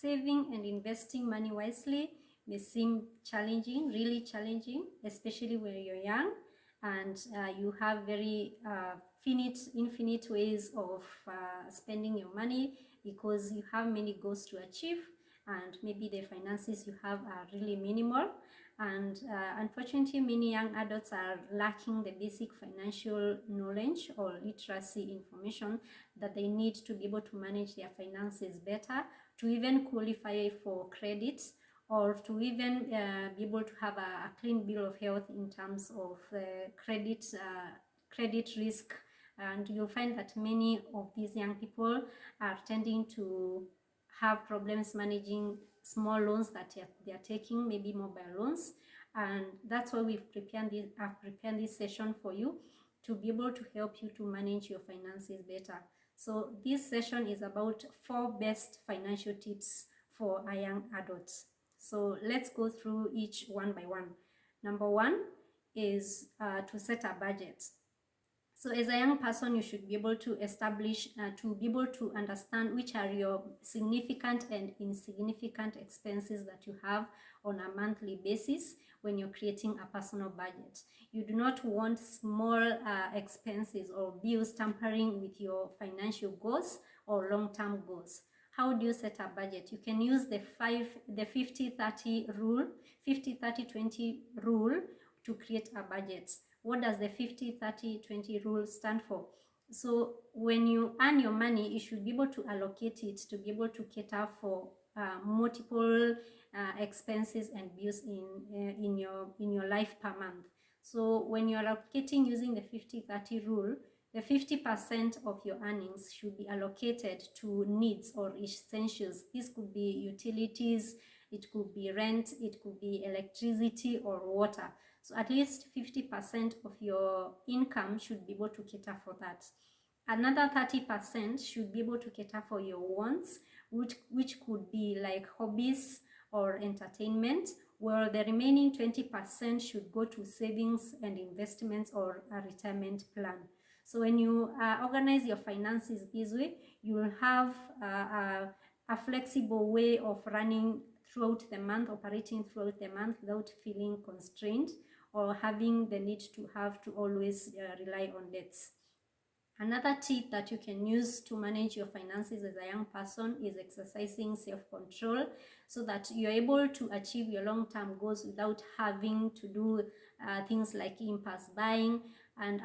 Saving and investing money wisely may seem challenging, really challenging, especially when you're young and you have very infinite ways of spending your money because you have many goals to achieve, and maybe the finances you have are really minimal. And unfortunately, many young adults are lacking the basic financial knowledge or literacy information that they need to be able to manage their finances better, to even qualify for credit, or to even be able to have a clean bill of health in terms of credit risk. And you'll find that many of these young people are tending to have problems managing small loans that they are taking, maybe mobile loans. And that's why I've prepared this session for you to be able to help you to manage your finances better. So this session is about 4 best financial tips for a young adult. So let's go through each one by one. Number 1 is to set a budget. So as a young person, you should be able to establish, to be able to understand which are your significant and insignificant expenses that you have on a monthly basis when you're creating a personal budget. You do not want small expenses or bills tampering with your financial goals or long-term goals. How do you set a budget? You can use the 50-30 rule, 50-30-20 rule to create a budget. What does the 50-30-20 rule stand for? So when you earn your money, you should be able to allocate it to be able to cater for multiple expenses and bills in your life per month. So when you're allocating using the 50-30 rule, the 50% of your earnings should be allocated to needs or essentials. This could be utilities, it could be rent, it could be electricity or water. So at least 50% of your income should be able to cater for that. Another 30% should be able to cater for your wants, which could be like hobbies or entertainment, where the remaining 20% should go to savings and investments or a retirement plan. So when you organize your finances this way, you will have a flexible way of running throughout the month, operating throughout the month without feeling constrained or having the need to have to always rely on debts. Another tip that you can use to manage your finances as a young person is exercising self-control so that you're able to achieve your long-term goals without having to do things like impulse buying, and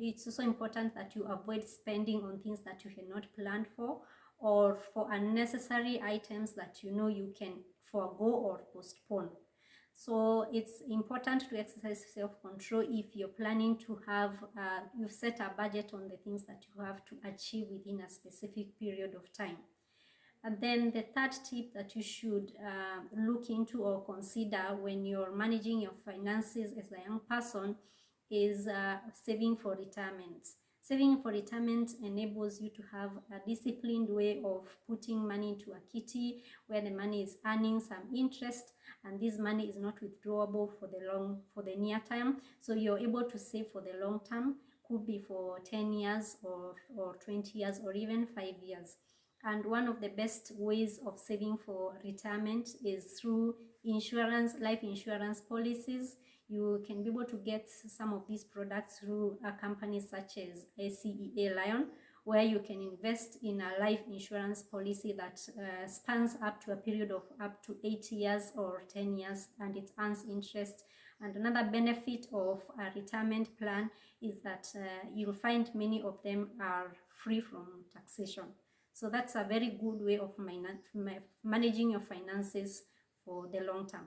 it's also important that you avoid spending on things that you cannot plan for or for unnecessary items that you know you can forego or postpone. So it's important to exercise self-control if you're planning to have, you've set a budget on the things that you have to achieve within a specific period of time. And then the third tip that you should look into or consider when you're managing your finances as a young person is saving for retirement. Saving for retirement enables you to have a disciplined way of putting money into a kitty where the money is earning some interest, and this money is not withdrawable for the near term. So you're able to save for the long term, could be for 10 years or 20 years or even 5 years. And one of the best ways of saving for retirement is through life insurance policies. You can be able to get some of these products through companies such as ACEA Lion, where you can invest in a life insurance policy that spans up to a period of up to 8 years or 10 years, and it earns interest. And another benefit of a retirement plan is that you'll find many of them are free from taxation. So that's a very good way of managing your finances for the long term.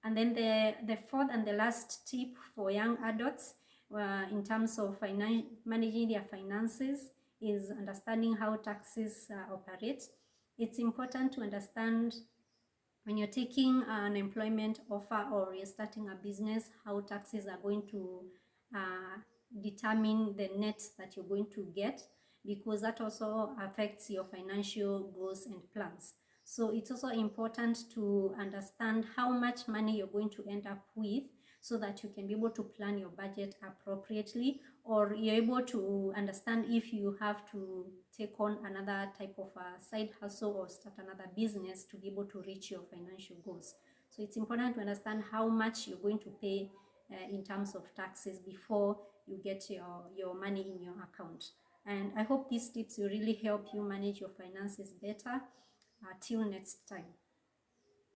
And then the fourth and the last tip for young adults in terms of managing their finances is understanding how taxes operate. It's important to understand when you're taking an employment offer or you're starting a business, how taxes are going to determine the net that you're going to get, because that also affects your financial goals and plans. So it's also important to understand how much money you're going to end up with so that you can be able to plan your budget appropriately, or you're able to understand if you have to take on another type of a side hustle or start another business to be able to reach your financial goals. So it's important to understand how much you're going to pay in terms of taxes before you get your money in your account. And I hope these tips will really help you manage your finances better. Till next time.